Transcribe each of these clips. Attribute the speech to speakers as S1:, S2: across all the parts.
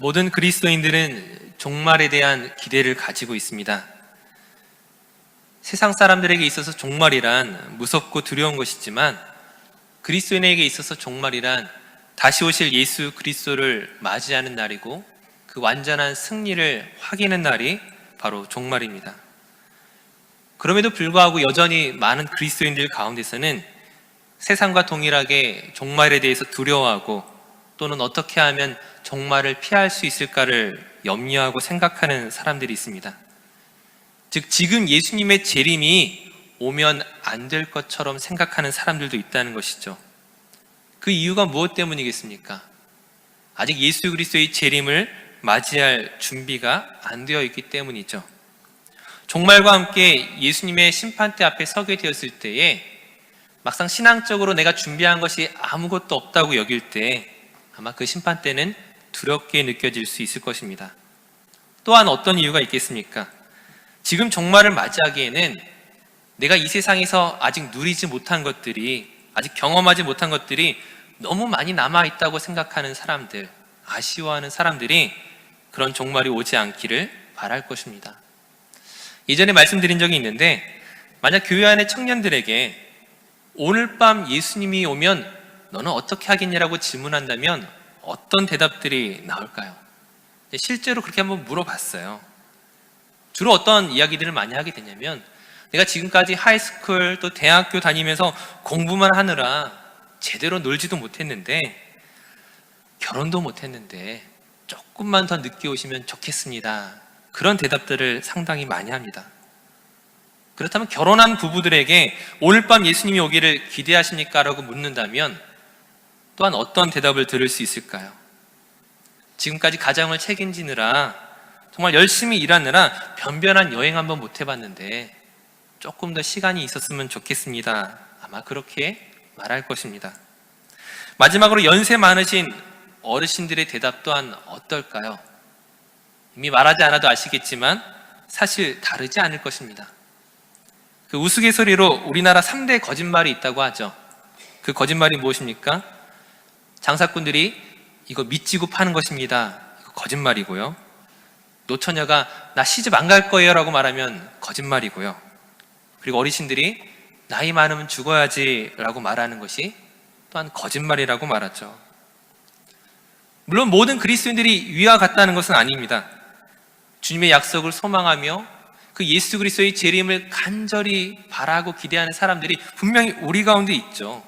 S1: 모든 그리스도인들은 종말에 대한 기대를 가지고 있습니다. 세상 사람들에게 있어서 종말이란 무섭고 두려운 것이지만 그리스도인에게 있어서 종말이란 다시 오실 예수 그리스도를 맞이하는 날이고 그 완전한 승리를 확인하는 날이 바로 종말입니다. 그럼에도 불구하고 여전히 많은 그리스도인들 가운데서는 세상과 동일하게 종말에 대해서 두려워하고 또는 어떻게 하면 종말을 피할 수 있을까를 염려하고 생각하는 사람들이 있습니다. 즉 지금 예수님의 재림이 오면 안 될 것처럼 생각하는 사람들도 있다는 것이죠. 그 이유가 무엇 때문이겠습니까? 아직 예수 그리스도의 재림을 맞이할 준비가 안 되어 있기 때문이죠. 종말과 함께 예수님의 심판대 앞에 서게 되었을 때에 막상 신앙적으로 내가 준비한 것이 아무것도 없다고 여길 때 아마 그 심판대는 두렵게 느껴질 수 있을 것입니다. 또한 어떤 이유가 있겠습니까? 지금 종말을 맞이하기에는 내가 이 세상에서 아직 누리지 못한 것들이, 아직 경험하지 못한 것들이 너무 많이 남아있다고 생각하는 사람들, 아쉬워하는 사람들이 그런 종말이 오지 않기를 바랄 것입니다. 예전에 말씀드린 적이 있는데 만약 교회 안의 청년들에게 오늘 밤 예수님이 오면 너는 어떻게 하겠냐라고 질문한다면 어떤 대답들이 나올까요? 실제로 그렇게 한번 물어봤어요. 주로 어떤 이야기들을 많이 하게 되냐면 내가 지금까지 하이스쿨 또 대학교 다니면서 공부만 하느라 제대로 놀지도 못했는데 결혼도 못했는데 조금만 더 늦게 오시면 좋겠습니다. 그런 대답들을 상당히 많이 합니다. 그렇다면 결혼한 부부들에게 오늘 밤 예수님이 오기를 기대하십니까? 라고 묻는다면 또한 어떤 대답을 들을 수 있을까요? 지금까지 가정을 책임지느라 정말 열심히 일하느라 변변한 여행 한번 못 해봤는데 조금 더 시간이 있었으면 좋겠습니다. 아마 그렇게 말할 것입니다. 마지막으로 연세 많으신 어르신들의 대답 또한 어떨까요? 이미 말하지 않아도 아시겠지만 사실 다르지 않을 것입니다. 그 우스갯소리로 우리나라 3대 거짓말이 있다고 하죠. 그 거짓말이 무엇입니까? 장사꾼들이 이거 미치고 파는 것입니다. 이거 거짓말이고요. 노처녀가 나 시집 안 갈 거예요 라고 말하면 거짓말이고요. 그리고 어르신들이 나이 많으면 죽어야지 라고 말하는 것이 또한 거짓말이라고 말하죠. 물론 모든 그리스도인들이 위와 같다는 것은 아닙니다. 주님의 약속을 소망하며 그 예수 그리스도의 재림을 간절히 바라고 기대하는 사람들이 분명히 우리 가운데 있죠.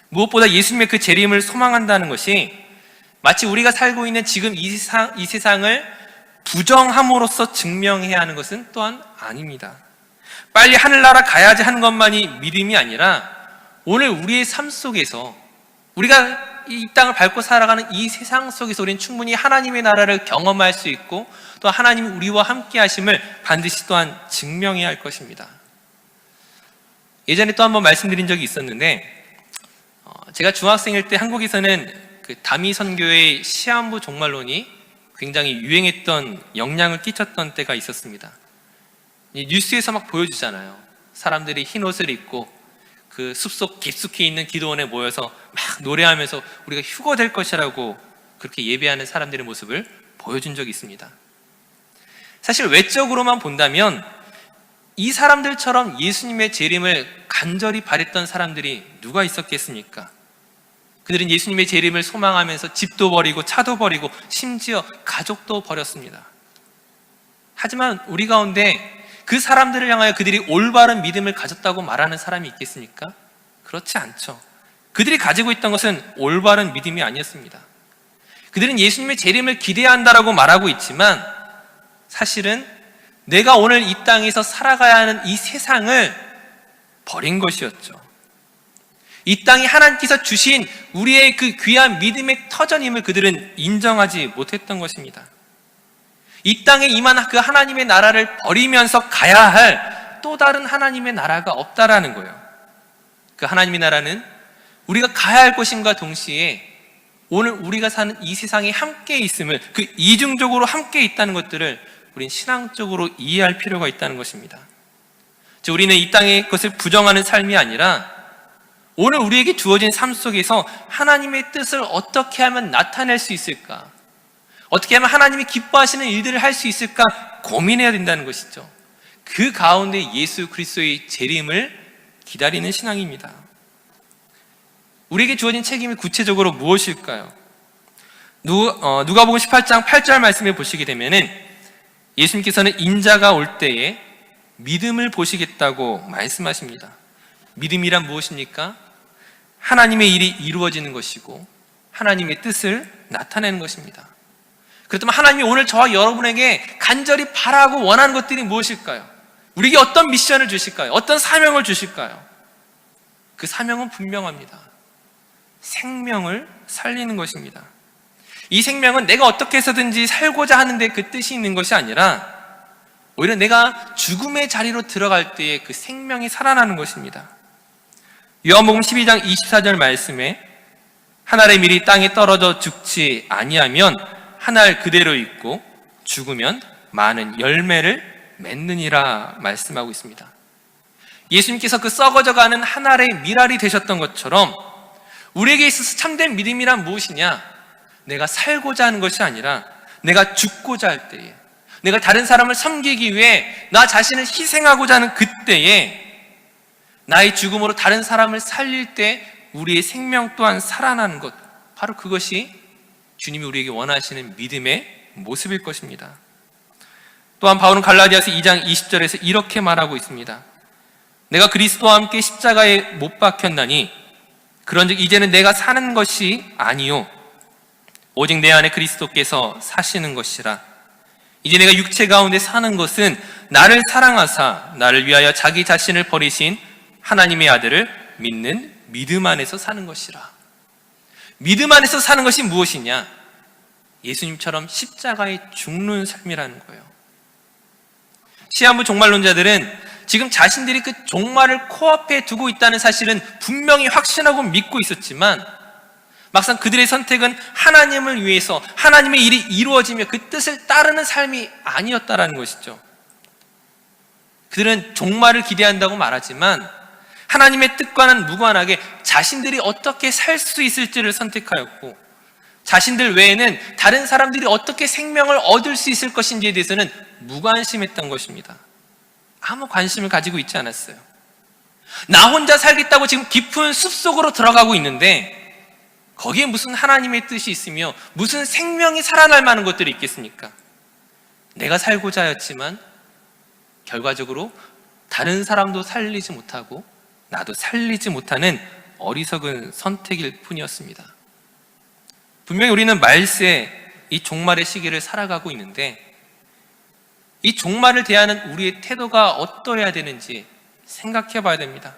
S1: 무엇보다 예수님의 그 재림을 소망한다는 것이 마치 우리가 살고 있는 지금 이 세상을 부정함으로써 증명해야 하는 것은 또한 아닙니다. 빨리 하늘나라 가야지 하는 것만이 믿음이 아니라 오늘 우리의 삶 속에서 우리가 이 땅을 밟고 살아가는 이 세상 속에서 우리는 충분히 하나님의 나라를 경험할 수 있고 또 하나님이 우리와 함께 하심을 반드시 또한 증명해야 할 것입니다. 예전에 또 한번 말씀드린 적이 있었는데 제가 중학생일 때 한국에서는 그 다미 선교의 시한부 종말론이 굉장히 유행했던 영향을 끼쳤던 때가 있었습니다. 뉴스에서 막 보여주잖아요. 사람들이 흰 옷을 입고 그 숲속 깊숙이 있는 기도원에 모여서 막 노래하면서 우리가 휴거될 것이라고 그렇게 예배하는 사람들의 모습을 보여준 적이 있습니다. 사실 외적으로만 본다면 이 사람들처럼 예수님의 재림을 간절히 바랬던 사람들이 누가 있었겠습니까? 그들은 예수님의 재림을 소망하면서 집도 버리고 차도 버리고 심지어 가족도 버렸습니다. 하지만 우리 가운데 그 사람들을 향하여 그들이 올바른 믿음을 가졌다고 말하는 사람이 있겠습니까? 그렇지 않죠. 그들이 가지고 있던 것은 올바른 믿음이 아니었습니다. 그들은 예수님의 재림을 기대한다라고 말하고 있지만 사실은 내가 오늘 이 땅에서 살아가야 하는 이 세상을 버린 것이었죠. 이 땅이 하나님께서 주신 우리의 그 귀한 믿음의 터전임을 그들은 인정하지 못했던 것입니다. 이 땅에 임한 그 하나님의 나라를 버리면서 가야 할 또 다른 하나님의 나라가 없다라는 거예요. 그 하나님의 나라는 우리가 가야 할 곳임과 동시에 오늘 우리가 사는 이 세상에 함께 있음을, 그 이중적으로 함께 있다는 것들을 우린 신앙적으로 이해할 필요가 있다는 것입니다. 즉 우리는 이 땅의 것을 부정하는 삶이 아니라 오늘 우리에게 주어진 삶 속에서 하나님의 뜻을 어떻게 하면 나타낼 수 있을까? 어떻게 하면 하나님이 기뻐하시는 일들을 할 수 있을까 고민해야 된다는 것이죠. 그 가운데 예수 그리스도의 재림을 기다리는 신앙입니다. 우리에게 주어진 책임이 구체적으로 무엇일까요? 누가복음 18장 8절 말씀에 보시게 되면은 예수님께서는 인자가 올 때에 믿음을 보시겠다고 말씀하십니다. 믿음이란 무엇입니까? 하나님의 일이 이루어지는 것이고 하나님의 뜻을 나타내는 것입니다. 그렇다면 하나님이 오늘 저와 여러분에게 간절히 바라고 원하는 것들이 무엇일까요? 우리에게 어떤 미션을 주실까요? 어떤 사명을 주실까요? 그 사명은 분명합니다. 생명을 살리는 것입니다. 이 생명은 내가 어떻게 해서든지 살고자 하는데 그 뜻이 있는 것이 아니라 오히려 내가 죽음의 자리로 들어갈 때에 그 생명이 살아나는 것입니다. 요한복음 12장 24절 말씀에 한 알의 밀이 땅에 떨어져 죽지 아니하면 한 알 그대로 있고 죽으면 많은 열매를 맺느니라 말씀하고 있습니다. 예수님께서 그 썩어져가는 한 알의 밀알이 되셨던 것처럼 우리에게 있어서 참된 믿음이란 무엇이냐? 내가 살고자 하는 것이 아니라 내가 죽고자 할 때에, 내가 다른 사람을 섬기기 위해 나 자신을 희생하고자 하는 그때에 나의 죽음으로 다른 사람을 살릴 때 우리의 생명 또한 살아나는 것, 바로 그것이 주님이 우리에게 원하시는 믿음의 모습일 것입니다. 또한 바울은 갈라디아서 2장 20절에서 이렇게 말하고 있습니다. 내가 그리스도와 함께 십자가에 못 박혔나니 그런즉 이제는 내가 사는 것이 아니요 오직 내 안에 그리스도께서 사시는 것이라. 이제 내가 육체 가운데 사는 것은 나를 사랑하사 나를 위하여 자기 자신을 버리신 하나님의 아들을 믿는 믿음 안에서 사는 것이라. 믿음 안에서 사는 것이 무엇이냐? 예수님처럼 십자가에 죽는 삶이라는 거예요. 시한부 종말론자들은 지금 자신들이 그 종말을 코앞에 두고 있다는 사실은 분명히 확신하고 믿고 있었지만 막상 그들의 선택은 하나님을 위해서 하나님의 일이 이루어지며 그 뜻을 따르는 삶이 아니었다라는 것이죠. 그들은 종말을 기대한다고 말하지만 하나님의 뜻과는 무관하게 자신들이 어떻게 살 수 있을지를 선택하였고 자신들 외에는 다른 사람들이 어떻게 생명을 얻을 수 있을 것인지에 대해서는 무관심했던 것입니다. 아무 관심을 가지고 있지 않았어요. 나 혼자 살겠다고 지금 깊은 숲속으로 들어가고 있는데 거기에 무슨 하나님의 뜻이 있으며 무슨 생명이 살아날 만한 것들이 있겠습니까? 내가 살고자 하였지만 결과적으로 다른 사람도 살리지 못하고 나도 살리지 못하는 어리석은 선택일 뿐이었습니다. 분명히 우리는 말세 이 종말의 시기를 살아가고 있는데 이 종말을 대하는 우리의 태도가 어떠해야 되는지 생각해 봐야 됩니다.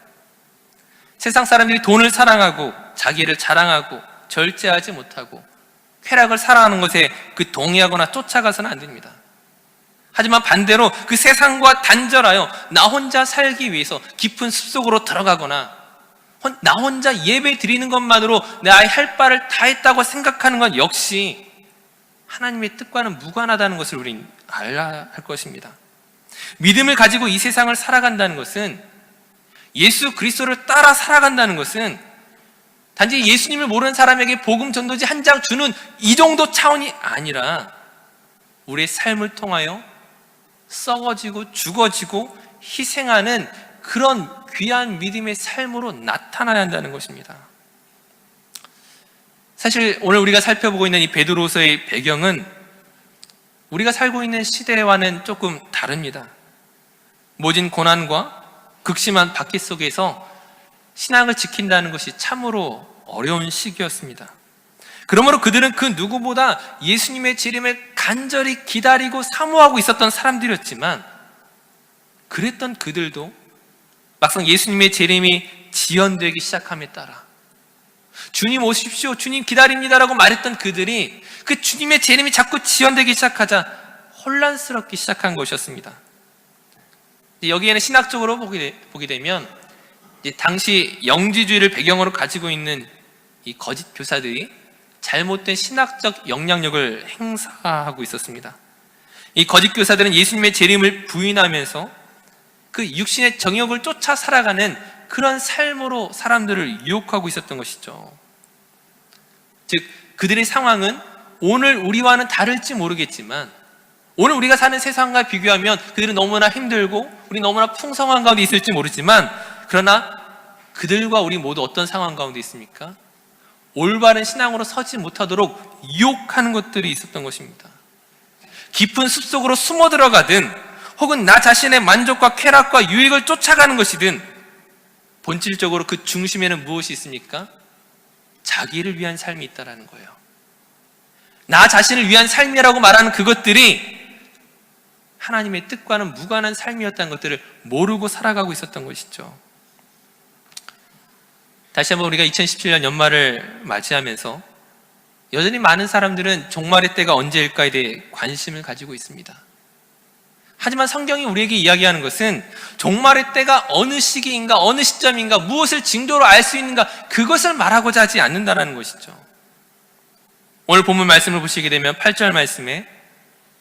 S1: 세상 사람들이 돈을 사랑하고 자기를 자랑하고 절제하지 못하고 쾌락을 사랑하는 것에 그 동의하거나 쫓아가서는 안 됩니다. 하지만 반대로 그 세상과 단절하여 나 혼자 살기 위해서 깊은 숲속으로 들어가거나 나 혼자 예배 드리는 것만으로 나의 할 바를 다 했다고 생각하는 것 역시 하나님의 뜻과는 무관하다는 것을 우리는 알아야 할 것입니다. 믿음을 가지고 이 세상을 살아간다는 것은 예수 그리스도를 따라 살아간다는 것은 단지 예수님을 모르는 사람에게 복음 전도지 한 장 주는 이 정도 차원이 아니라 우리의 삶을 통하여 썩어지고 죽어지고 희생하는 그런 귀한 믿음의 삶으로 나타나야 한다는 것입니다. 사실 오늘 우리가 살펴보고 있는 이 베드로서의 배경은 우리가 살고 있는 시대와는 조금 다릅니다. 모진 고난과 극심한 박해 속에서 신앙을 지킨다는 것이 참으로 어려운 시기였습니다. 그러므로 그들은 그 누구보다 예수님의 재림을 간절히 기다리고 사모하고 있었던 사람들이었지만 그랬던 그들도 막상 예수님의 재림이 지연되기 시작함에 따라 주님 오십시오, 주님 기다립니다라고 말했던 그들이 그 주님의 재림이 자꾸 지연되기 시작하자 혼란스럽기 시작한 것이었습니다. 여기에는 신학적으로 보게 되면 당시 영지주의를 배경으로 가지고 있는 이 거짓 교사들이 잘못된 신학적 영향력을 행사하고 있었습니다. 이 거짓 교사들은 예수님의 재림을 부인하면서 그 육신의 정욕을 쫓아 살아가는 그런 삶으로 사람들을 유혹하고 있었던 것이죠. 즉 그들의 상황은 오늘 우리와는 다를지 모르겠지만 오늘 우리가 사는 세상과 비교하면 그들은 너무나 힘들고 우리 너무나 풍성한 가운데 있을지 모르지만 그러나 그들과 우리 모두 어떤 상황 가운데 있습니까? 올바른 신앙으로 서지 못하도록 유혹하는 것들이 있었던 것입니다. 깊은 숲속으로 숨어 들어가든 혹은 나 자신의 만족과 쾌락과 유익을 쫓아가는 것이든 본질적으로 그 중심에는 무엇이 있습니까? 자기를 위한 삶이 있다는 거예요. 나 자신을 위한 삶이라고 말하는 그것들이 하나님의 뜻과는 무관한 삶이었다는 것들을 모르고 살아가고 있었던 것이죠. 다시 한번 우리가 2017년 연말을 맞이하면서 여전히 많은 사람들은 종말의 때가 언제일까에 대해 관심을 가지고 있습니다. 하지만 성경이 우리에게 이야기하는 것은 종말의 때가 어느 시기인가 어느 시점인가 무엇을 징조로 알 수 있는가 그것을 말하고자 하지 않는다는 것이죠. 오늘 본문 말씀을 보시게 되면 8절 말씀에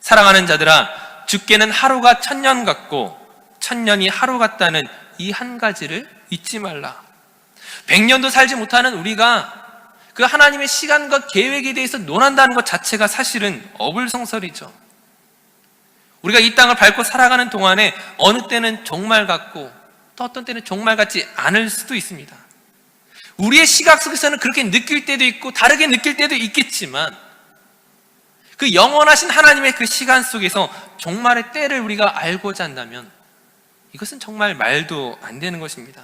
S1: 사랑하는 자들아 주께는 하루가 1000년 같고 1000년이 하루 같다는 이 한 가지를 잊지 말라. 100년도 살지 못하는 우리가 그 하나님의 시간과 계획에 대해서 논한다는 것 자체가 사실은 어불성설이죠. 우리가 이 땅을 밟고 살아가는 동안에 어느 때는 종말 같고 또 어떤 때는 종말 같지 않을 수도 있습니다. 우리의 시각 속에서는 그렇게 느낄 때도 있고 다르게 느낄 때도 있겠지만 그 영원하신 하나님의 그 시간 속에서 종말의 때를 우리가 알고자 한다면 이것은 정말 말도 안 되는 것입니다.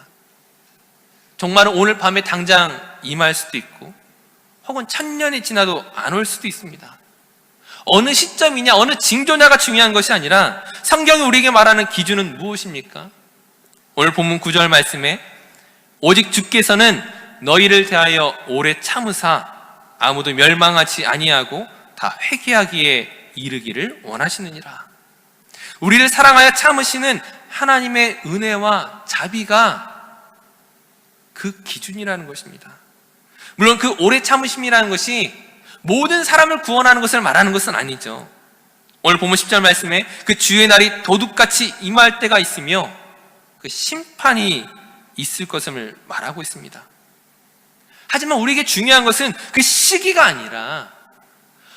S1: 종말은 오늘 밤에 당장 임할 수도 있고 혹은 1000년이 지나도 안 올 수도 있습니다. 어느 시점이냐 어느 징조냐가 중요한 것이 아니라 성경이 우리에게 말하는 기준은 무엇입니까? 오늘 본문 9절 말씀에 오직 주께서는 너희를 대하여 오래 참으사 아무도 멸망하지 아니하고 다 회개하기에 이르기를 원하시느니라. 우리를 사랑하여 참으시는 하나님의 은혜와 자비가 그 기준이라는 것입니다. 물론 그 오래 참으심이라는 것이 모든 사람을 구원하는 것을 말하는 것은 아니죠. 오늘 본문 10절 말씀에 그 주의 날이 도둑같이 임할 때가 있으며 그 심판이 있을 것을 말하고 있습니다. 하지만 우리에게 중요한 것은 그 시기가 아니라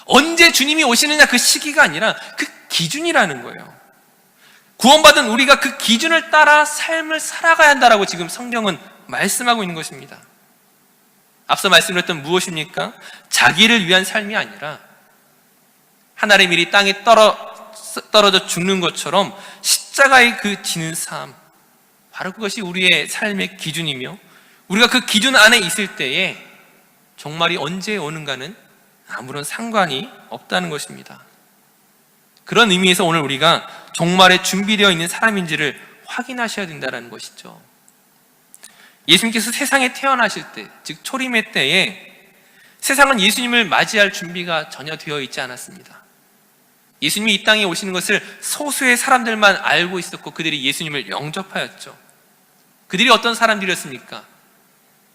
S1: 언제 주님이 오시느냐 그 시기가 아니라 그 기준이라는 거예요. 구원받은 우리가 그 기준을 따라 삶을 살아가야 한다라고 지금 성경은 말씀하고 있는 것입니다. 앞서 말씀드렸던 무엇입니까? 자기를 위한 삶이 아니라 하늘의 밀이 땅에 떨어져 죽는 것처럼 십자가의 그 지는 삶, 바로 그것이 우리의 삶의 기준이며 우리가 그 기준 안에 있을 때에 종말이 언제 오는가는 아무런 상관이 없다는 것입니다. 그런 의미에서 오늘 우리가 종말에 준비되어 있는 사람인지를 확인하셔야 된다는 것이죠. 예수님께서 세상에 태어나실 때, 즉 초림의 때에 세상은 예수님을 맞이할 준비가 전혀 되어 있지 않았습니다. 예수님이 이 땅에 오시는 것을 소수의 사람들만 알고 있었고 그들이 예수님을 영접하였죠. 그들이 어떤 사람들이었습니까?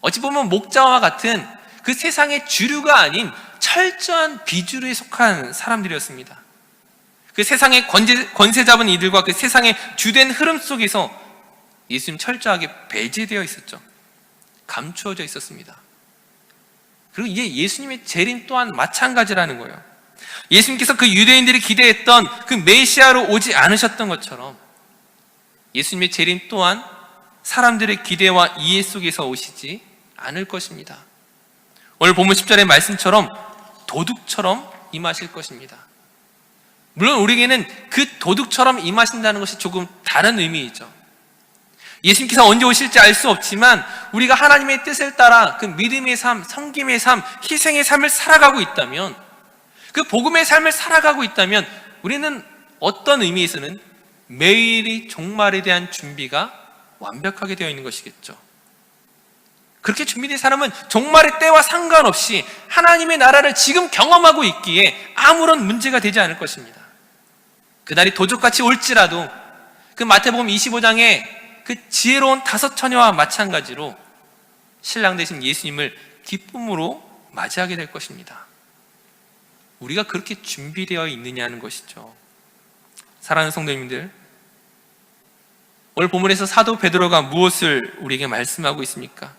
S1: 어찌 보면 목자와 같은 그 세상의 주류가 아닌 철저한 비주류에 속한 사람들이었습니다. 그 세상의 권세 잡은 이들과 그 세상의 주된 흐름 속에서 예수님 철저하게 배제되어 있었죠. 감추어져 있었습니다. 그리고 이게 예수님의 재림 또한 마찬가지라는 거예요. 예수님께서 그 유대인들이 기대했던 그 메시아로 오지 않으셨던 것처럼 예수님의 재림 또한 사람들의 기대와 이해 속에서 오시지 않을 것입니다. 오늘 본문 10절의 말씀처럼 도둑처럼 임하실 것입니다. 물론 우리에게는 그 도둑처럼 임하신다는 것이 조금 다른 의미이죠. 예수님께서 언제 오실지 알 수 없지만 우리가 하나님의 뜻을 따라 그 믿음의 삶, 섬김의 삶, 희생의 삶을 살아가고 있다면, 그 복음의 삶을 살아가고 있다면 우리는 어떤 의미에서는 매일이 종말에 대한 준비가 완벽하게 되어 있는 것이겠죠. 그렇게 준비된 사람은 종말의 때와 상관없이 하나님의 나라를 지금 경험하고 있기에 아무런 문제가 되지 않을 것입니다. 그날이 도적같이 올지라도 그 마태복음 25장에 그 지혜로운 5 처녀와 마찬가지로 신랑 되신 예수님을 기쁨으로 맞이하게 될 것입니다. 우리가 그렇게 준비되어 있느냐는 것이죠. 사랑하는 성도님들, 오늘 본문에서 사도 베드로가 무엇을 우리에게 말씀하고 있습니까?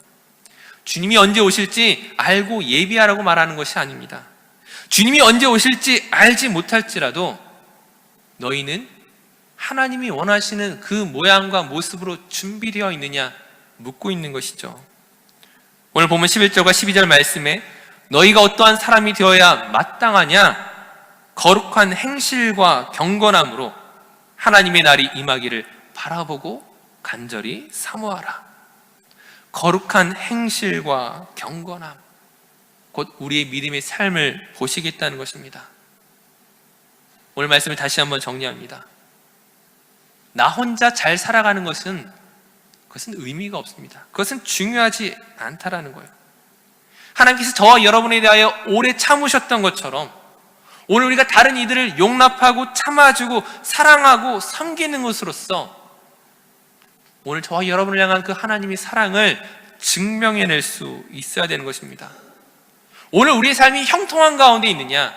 S1: 주님이 언제 오실지 알고 예비하라고 말하는 것이 아닙니다. 주님이 언제 오실지 알지 못할지라도 너희는 하나님이 원하시는 그 모양과 모습으로 준비되어 있느냐 묻고 있는 것이죠. 오늘 보면 11절과 12절 말씀에 너희가 어떠한 사람이 되어야 마땅하냐? 거룩한 행실과 경건함으로 하나님의 날이 임하기를 바라보고 간절히 사모하라. 거룩한 행실과 경건함, 곧 우리의 믿음의 삶을 보시겠다는 것입니다. 오늘 말씀을 다시 한번 정리합니다. 나 혼자 잘 살아가는 것은 그것은 의미가 없습니다. 그것은 중요하지 않다라는 거예요. 하나님께서 저와 여러분에 대하여 오래 참으셨던 것처럼 오늘 우리가 다른 이들을 용납하고 참아주고 사랑하고 섬기는 것으로서 오늘 저와 여러분을 향한 그 하나님의 사랑을 증명해낼 수 있어야 되는 것입니다. 오늘 우리의 삶이 형통한 가운데 있느냐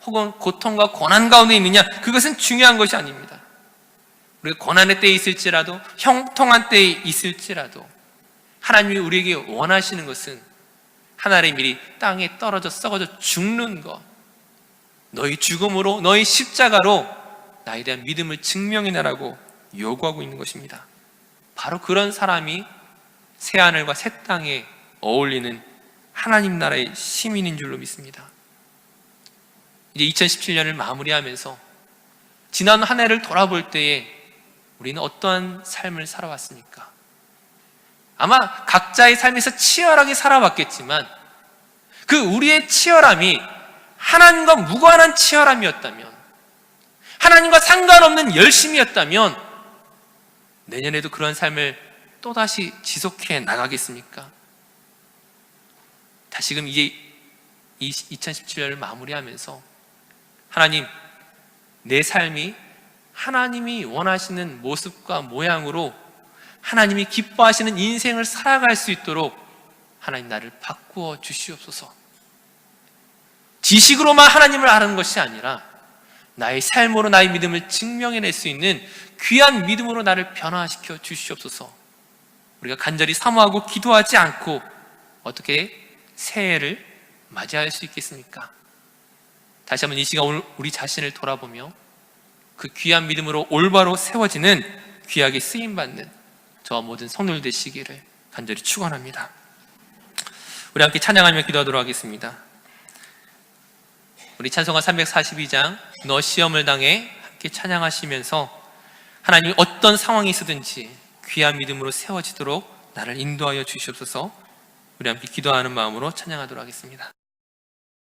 S1: 혹은 고통과 고난 가운데 있느냐, 그것은 중요한 것이 아닙니다. 우리가 고난의 때에 있을지라도 형통한 때에 있을지라도 하나님이 우리에게 원하시는 것은 하나님의 밀이 땅에 떨어져 썩어져 죽는 것, 너희 죽음으로 너희 십자가로 나에 대한 믿음을 증명해내라고 요구하고 있는 것입니다. 바로 그런 사람이 새하늘과 새 땅에 어울리는 하나님 나라의 시민인 줄로 믿습니다. 이제 2017년을 마무리하면서 지난 한 해를 돌아볼 때에 우리는 어떠한 삶을 살아왔습니까? 아마 각자의 삶에서 치열하게 살아왔겠지만 그 우리의 치열함이 하나님과 무관한 치열함이었다면, 하나님과 상관없는 열심이었다면 내년에도 그런 삶을 또다시 지속해 나가겠습니까? 다시금 이제 2017년을 마무리하면서 하나님, 내 삶이 하나님이 원하시는 모습과 모양으로 하나님이 기뻐하시는 인생을 살아갈 수 있도록 하나님 나를 바꾸어 주시옵소서. 지식으로만 하나님을 아는 것이 아니라 나의 삶으로 나의 믿음을 증명해낼 수 있는 귀한 믿음으로 나를 변화시켜 주시옵소서. 우리가 간절히 사모하고 기도하지 않고 어떻게 새해를 맞이할 수 있겠습니까? 다시 한번 이 시간 오늘 우리 자신을 돌아보며 그 귀한 믿음으로 올바로 세워지는 귀하게 쓰임받는 저와 모든 성도들 되시기를 간절히 축원합니다. 우리 함께 찬양하며 기도하도록 하겠습니다. 우리 찬송가 342장 너 시험을 당해 함께 찬양하시면서 하나님이 어떤 상황이 있으든지 귀한 믿음으로 세워지도록 나를 인도하여 주시옵소서. 우리 함께 기도하는 마음으로 찬양하도록 하겠습니다.